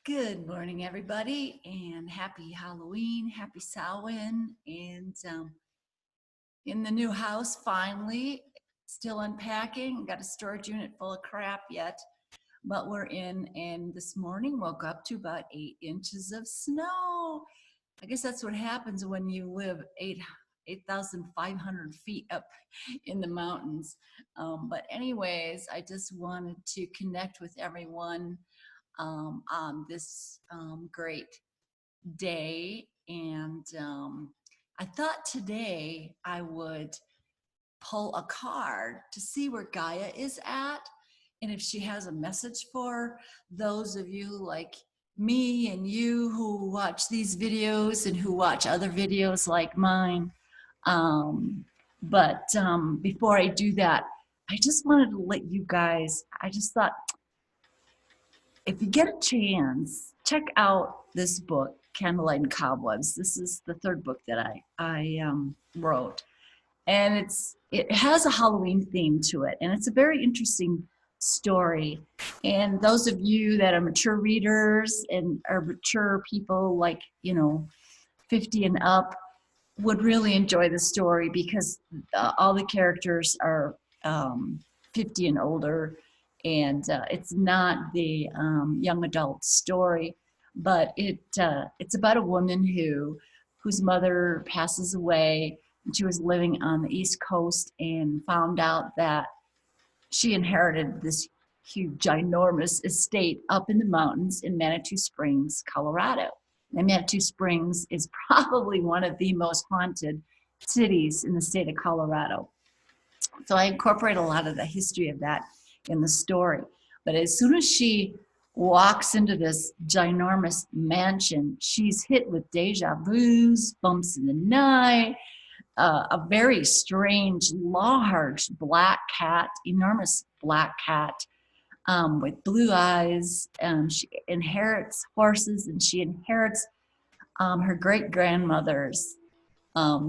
Good morning, everybody, and happy Halloween, happy Samhain, and in the new house, finally, still unpacking. Got a storage unit full of crap yet, but we're in, and this morning woke up to about 8 inches of snow. I guess that's what happens when you live 8,500 feet up in the mountains. But anyways, I just wanted to connect with everyone on this great day. And I thought today I would pull a card to see where Gaia is at and if she has a message for those of you like me and you who watch these videos and who watch other videos like mine. But before I do that, I just wanted to let you guys, I just thought, if you get a chance, check out this book, Candlelight and Cobwebs. This is the third book that I wrote. And it has a Halloween theme to it. And it's a very interesting story. And those of you that are mature readers and are mature people like, 50 and up would really enjoy the story because all the characters are 50 and older, and it's not the young adult story, but it's about a woman whose mother passes away, and she was living on the East Coast and found out that she inherited this huge, ginormous estate up in the mountains in Manitou Springs, Colorado. And Manitou Springs is probably one of the most haunted cities in the state of Colorado. So I incorporate a lot of the history of that in the story. But as soon as she walks into this ginormous mansion, she's hit with deja vus, bumps in the night, a very strange, large black cat, enormous black cat with blue eyes. She inherits horses, and she inherits her great-grandmother's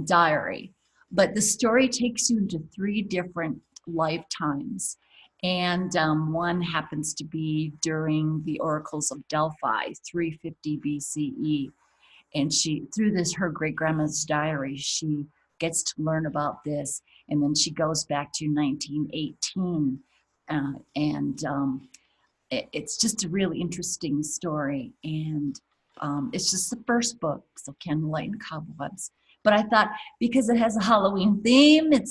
diary. But the story takes you into 3 different lifetimes. And one happens to be during the oracles of Delphi, 350 BCE. And through her great-grandmother's diary, she gets to learn about this. And then she goes back to 1918. It's just a really interesting story. And it's just the first book, so Candlelight and Cobwebs. But I thought, because it has a Halloween theme, it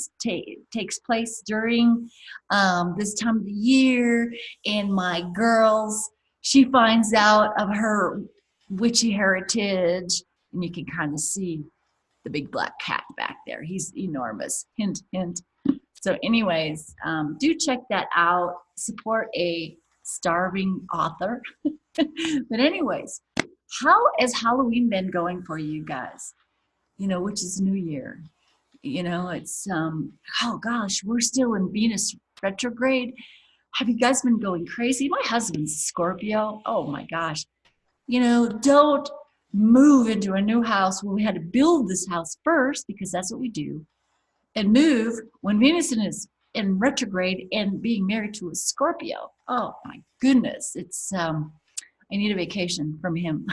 takes place during this time of the year, and my girls, she finds out of her witchy heritage, and you can kind of see the big black cat back there. He's enormous. Hint, hint. So anyways, do check that out. Support a starving author. But anyways, how has Halloween been going for you guys? Which is New Year. It's, oh gosh, we're still in Venus retrograde. Have you guys been going crazy? My husband's a Scorpio. Oh my gosh. Don't move into a new house when we had to build this house first, because that's what we do, and move when Venus is in retrograde and being married to a Scorpio. Oh my goodness. It's, I need a vacation from him.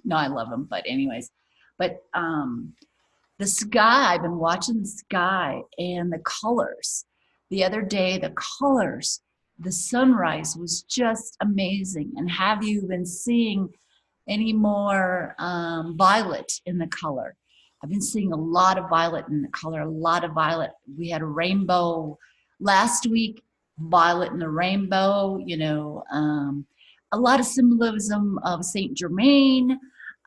No, I love him, but anyways. But the sky, I've been watching the sky and the colors. The other day, the colors, the sunrise was just amazing. And have you been seeing any more violet in the color? I've been seeing a lot of violet in the color, a lot of violet. We had a rainbow last week, violet in the rainbow, a lot of symbolism of Saint Germain.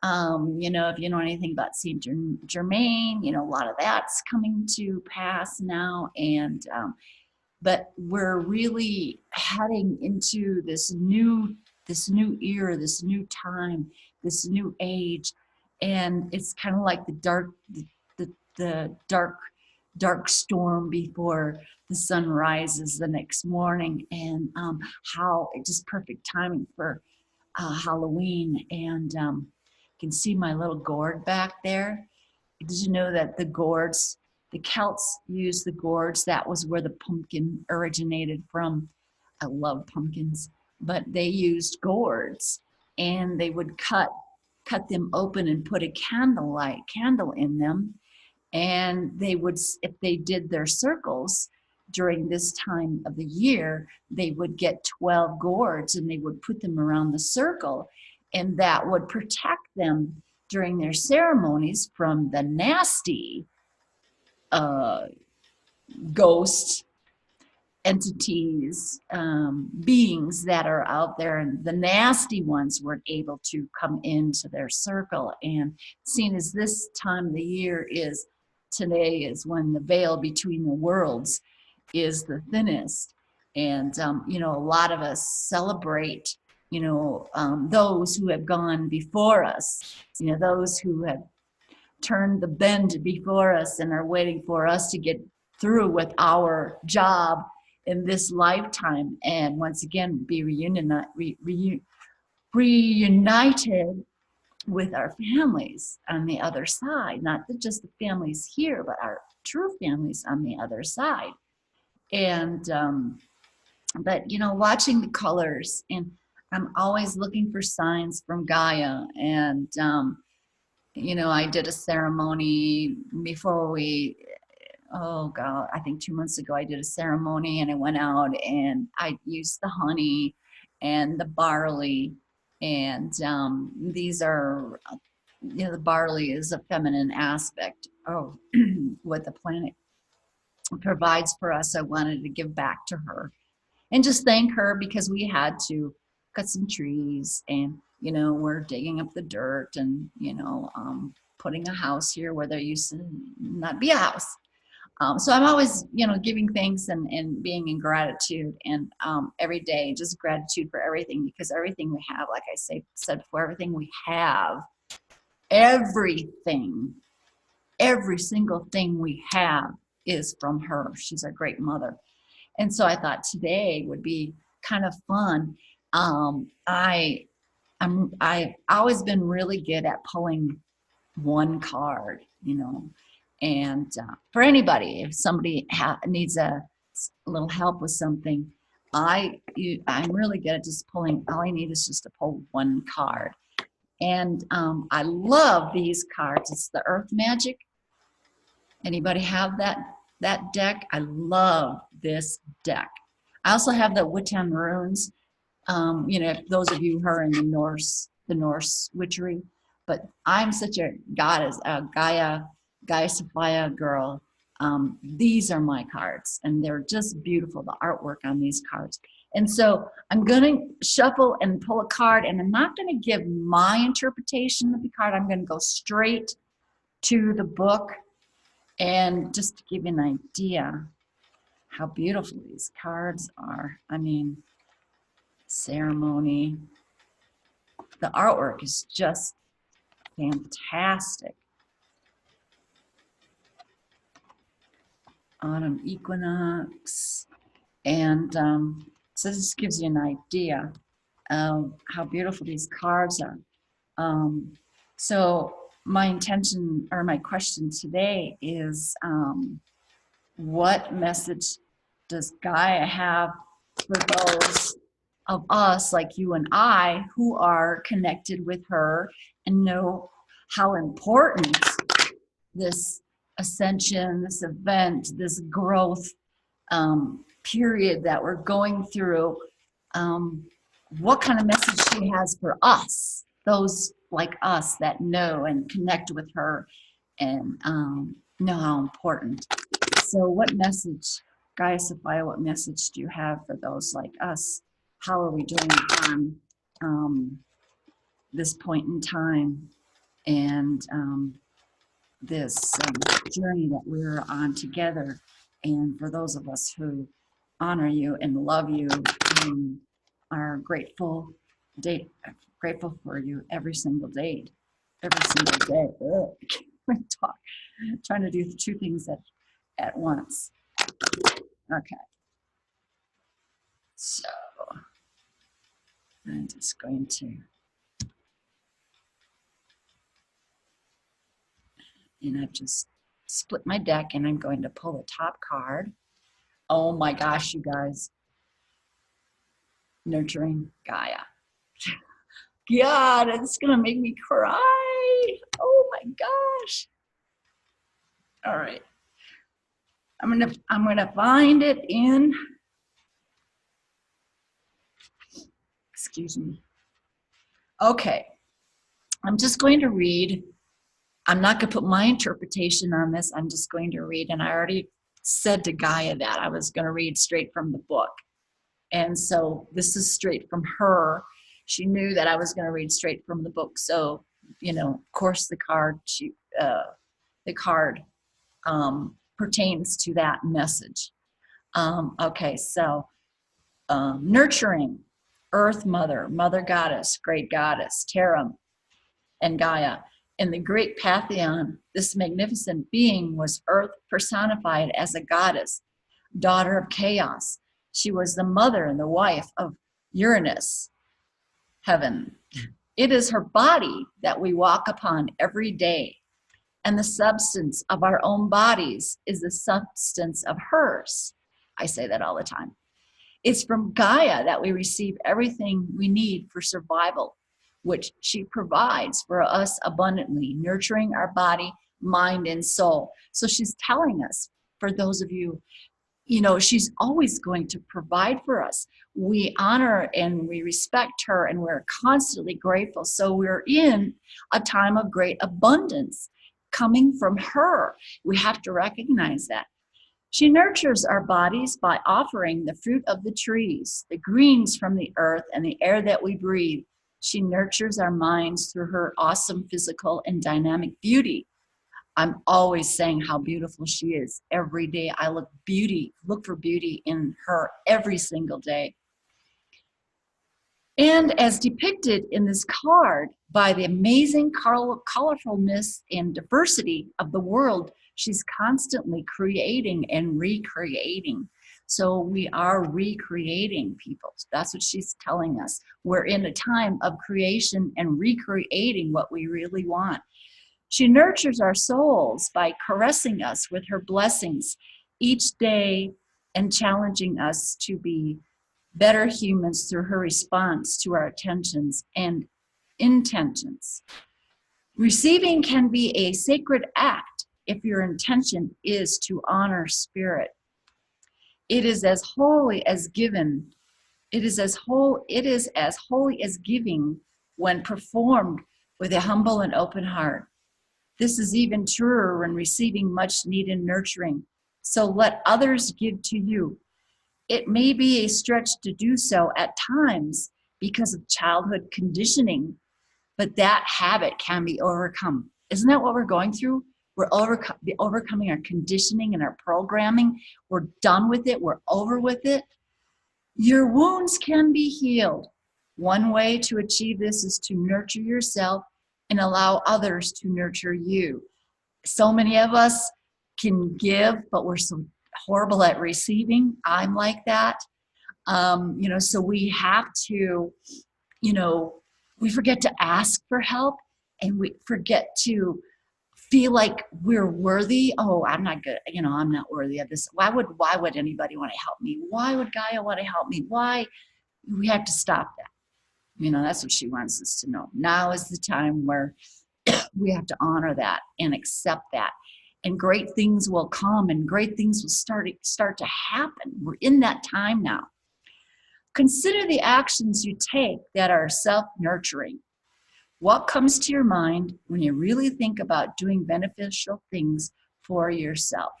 If you know anything about Saint Germain, a lot of that's coming to pass now. And but we're really heading into this new era, this new time, this new age. And it's kind of like the dark storm before the sun rises the next morning. And how it's just perfect timing for Halloween. And you can see my little gourd back there. Did you know that the Celts used the gourds? That was where the pumpkin originated from. I love pumpkins, but they used gourds and they would cut them open and put a candle in them, and they would, if they did their circles during this time of the year, they would get 12 gourds and they would put them around the circle, and that would protect them during their ceremonies from the nasty uh, ghosts, entities, beings that are out there, and the nasty ones weren't able to come into their circle. And seeing as this time of the year is, today is when the veil between the worlds is the thinnest, and you know, a lot of us celebrate, you know, those who have gone before us, you know, those who have turned the bend before us and are waiting for us to get through with our job in this lifetime, and once again be reunited with our families on the other side, not just the families here, but our true families on the other side. And but you know, watching the colors, and I'm always looking for signs from Gaia. And you know, I did a ceremony before we, oh God, I think 2 months ago, I did a ceremony, and I went out and I used the honey and the barley. And these are, you know, the barley is a feminine aspect of what the planet provides for us. I wanted to give back to her and just thank her, because we had to cut some trees, and you know, we're digging up the dirt, and you know, putting a house here where there used to not be a house. So I'm always, you know, giving thanks and being in gratitude, and every day just gratitude for everything, because everything we have, like I said before, everything we have, everything, every single thing we have is from her. She's our great mother. And so I thought today would be kind of fun. I've always been really good at pulling one card, you know, and for anybody, if somebody needs a little help with something, I'm really good at just pulling. All I need is just to pull one card, and I love these cards. It's the Earth Magic. Anybody have that deck? I love this deck. I also have the Wiccan runes. You know, those of you who are in the Norse witchery, but I'm such a goddess, a Gaia-Sophia girl. These are my cards, and they're just beautiful, the artwork on these cards. And so I'm going to shuffle and pull a card, and I'm not going to give my interpretation of the card. I'm going to go straight to the book, and just to give you an idea how beautiful these cards are. I mean, ceremony. The artwork is just fantastic. Autumn equinox. And so this gives you an idea of how beautiful these cards are. So my intention, or my question today is, what message does Gaia have for those of us like you and I who are connected with her and know how important this ascension, this event, this growth period that we're going through, what kind of message she has for us, those like us that know and connect with her and know how important. So what message, GaiaSophia, what message do you have for those like us? How are we doing on this point in time, and this journey that we're on together? And for those of us who honor you and love you, are grateful for you every single day. Every single day. Ugh, I can't talk. I'm trying to do two things at once. Okay. So I'm just going to, and I've just split my deck, and I'm going to pull the top card. Oh my gosh, you guys. Nurturing Gaia. God, it's gonna make me cry. Oh my gosh. All right. I'm gonna find it in, excuse me. Okay. I'm just going to read. I'm not going to put my interpretation on this. I'm just going to read. And I already said to Gaia that I was going to read straight from the book. And so this is straight from her. She knew that I was going to read straight from the book. So, of course, the card pertains to that message. Okay, so nurturing, Earth Mother, Mother Goddess, Great Goddess, Terra, and Gaia. In the great pantheon, this magnificent being was Earth personified as a goddess, daughter of chaos. She was the mother and the wife of Uranus, heaven. It is her body that we walk upon every day, and the substance of our own bodies is the substance of hers. I say that all the time. It's from Gaia that we receive everything we need for survival, which she provides for us abundantly, nurturing our body, mind, and soul. So she's telling us, for those of you, she's always going to provide for us. We honor and we respect her, and we're constantly grateful. So we're in a time of great abundance coming from her. We have to recognize that. She nurtures our bodies by offering the fruit of the trees, the greens from the earth, and the air that we breathe. She nurtures our minds through her awesome physical and dynamic beauty. I'm always saying how beautiful she is. Every day I look for beauty in her every single day. And as depicted in this card, by the amazing colorfulness and diversity of the world, she's constantly creating and recreating. So we are recreating people. That's what she's telling us. We're in a time of creation and recreating what we really want. She nurtures our souls by caressing us with her blessings each day and challenging us to be better humans through her response to our attentions and intentions. Receiving can be a sacred act if your intention is to honor spirit. It is as holy as given. It is as holy as giving when performed with a humble and open heart. This is even truer when receiving much needed nurturing. So let others give to you. It may be a stretch to do so at times because of childhood conditioning, but that habit can be overcome. Isn't that what we're going through? We're overcoming our conditioning and our programming. We're done with it. We're over with it. Your wounds can be healed. One way to achieve this is to nurture yourself and allow others to nurture you. So many of us can give, but we're so horrible at receiving. I'm like that. So we have to, we forget to ask for help, and we forget to feel like we're worthy. Oh, I'm not good. I'm not worthy of this. Why would anybody want to help me? Why would Gaia want to help me? Why? We have to stop that. That's what she wants us to know. Now is the time where we have to honor that and accept that. And great things will come, and great things will start to happen. We're in that time now. Consider the actions you take that are self-nurturing. What comes to your mind when you really think about doing beneficial things for yourself?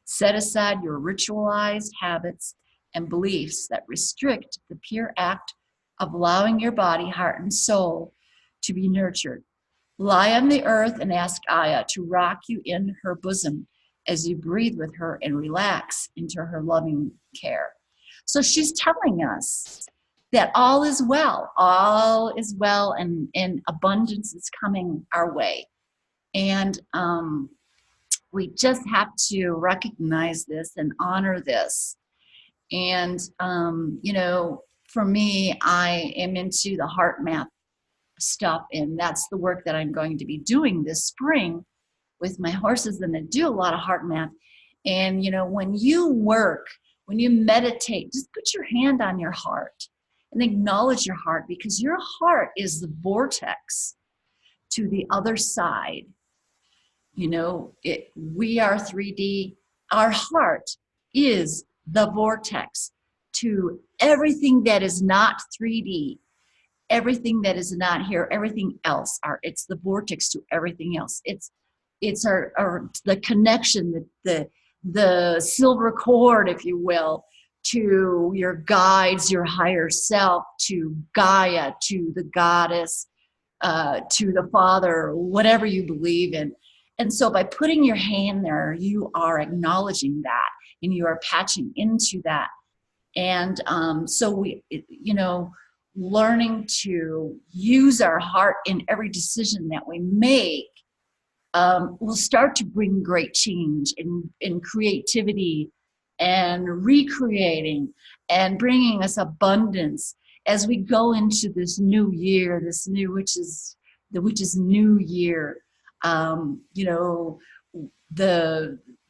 Set aside your ritualized habits and beliefs that restrict the pure act of allowing your body, heart, and soul to be nurtured. Lie on the earth and ask Gaia to rock you in her bosom as you breathe with her and relax into her loving care. So she's telling us that all is well, and abundance is coming our way. And we just have to recognize this and honor this. And, for me, I am into the heart math stuff, and that's the work that I'm going to be doing this spring with my horses, and I do a lot of heart math. And when you meditate, just put your hand on your heart and acknowledge your heart, because your heart is the vortex to the other side. You know, we are 3D. Our heart is the vortex to everything that is not 3D, everything that is not here, everything else. It's the vortex to everything else. It's our the connection, the silver cord, if you will, to your guides, your higher self, to Gaia, to the goddess, to the Father, whatever you believe in. And so by putting your hand there, you are acknowledging that, and you are patching into that. And so learning to use our heart in every decision that we make will start to bring great change in creativity and recreating and bringing us abundance as we go into this new year, which is new year.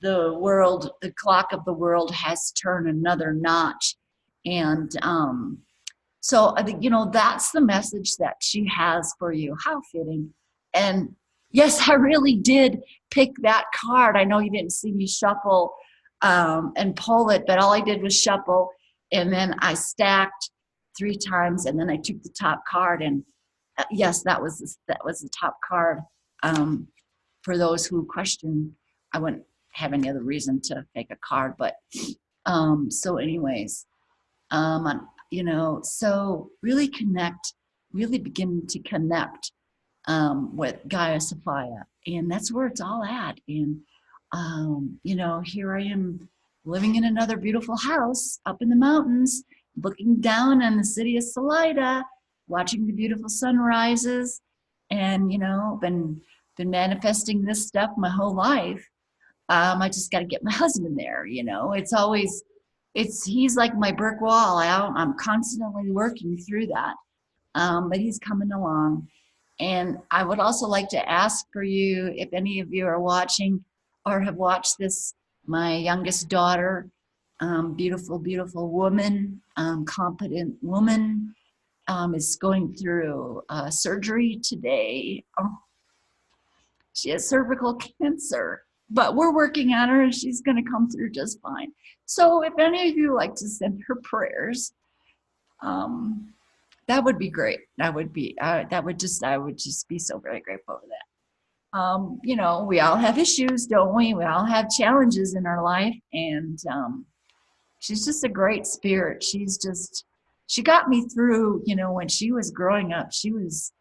The world, the clock of the world has turned another notch, and so I think, that's the message that she has for you. How fitting. And yes, I really did pick that card. I know you didn't see me shuffle and pull it, but all I did was shuffle, and then I stacked 3 times, and then I took the top card, and yes, that was the top card. For those who question, I wouldn't have any other reason to fake a card, but so anyways, so really begin to connect with Gaia-Sophia, and that's where it's all at. And here I am living in another beautiful house up in the mountains, looking down on the city of Salida, watching the beautiful sunrises, and been manifesting this stuff my whole life. I just got to get my husband there. He's like my brick wall. I'm constantly working through that, but he's coming along. And I would also like to ask for you, if any of you are watching or have watched this, my youngest daughter, beautiful, beautiful woman, competent woman, is going through surgery today. She has cervical cancer, but we're working on her, and she's going to come through just fine. So if any of you like to send her prayers, that would be great. I would just be so very grateful for that. We all have issues, don't we? We all have challenges in our life, and she's just a great spirit. She got me through, when she was growing up. She was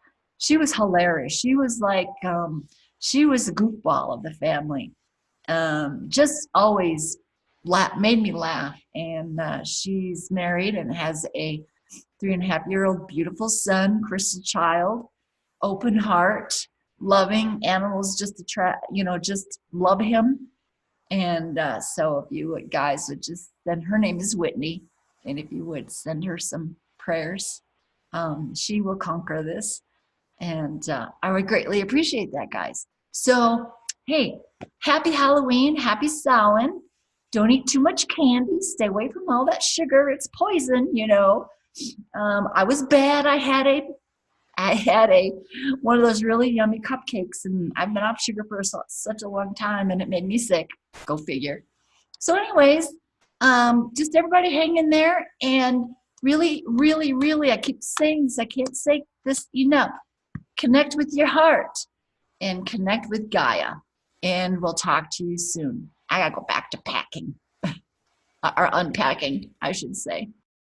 hilarious. She was like, she was the goofball of the family. Just always made me laugh. And she's married and has a 3.5-year-old beautiful son, crystal child, open heart, loving. Animals just just love him. And so if you guys would just send, her name is Whitney, and if you would send her some prayers, she will conquer this. And I would greatly appreciate that, guys. So, hey, happy Halloween, happy Samhain. Don't eat too much candy. Stay away from all that sugar. It's poison, I was bad. I had one of those really yummy cupcakes, and I've been off sugar for such a long time, and it made me sick. Go figure. So anyways, just everybody hang in there, and really, really, really, I keep saying this, I can't say this enough. Connect with your heart and connect with Gaia, and we'll talk to you soon. I gotta go back to packing or unpacking, I should say.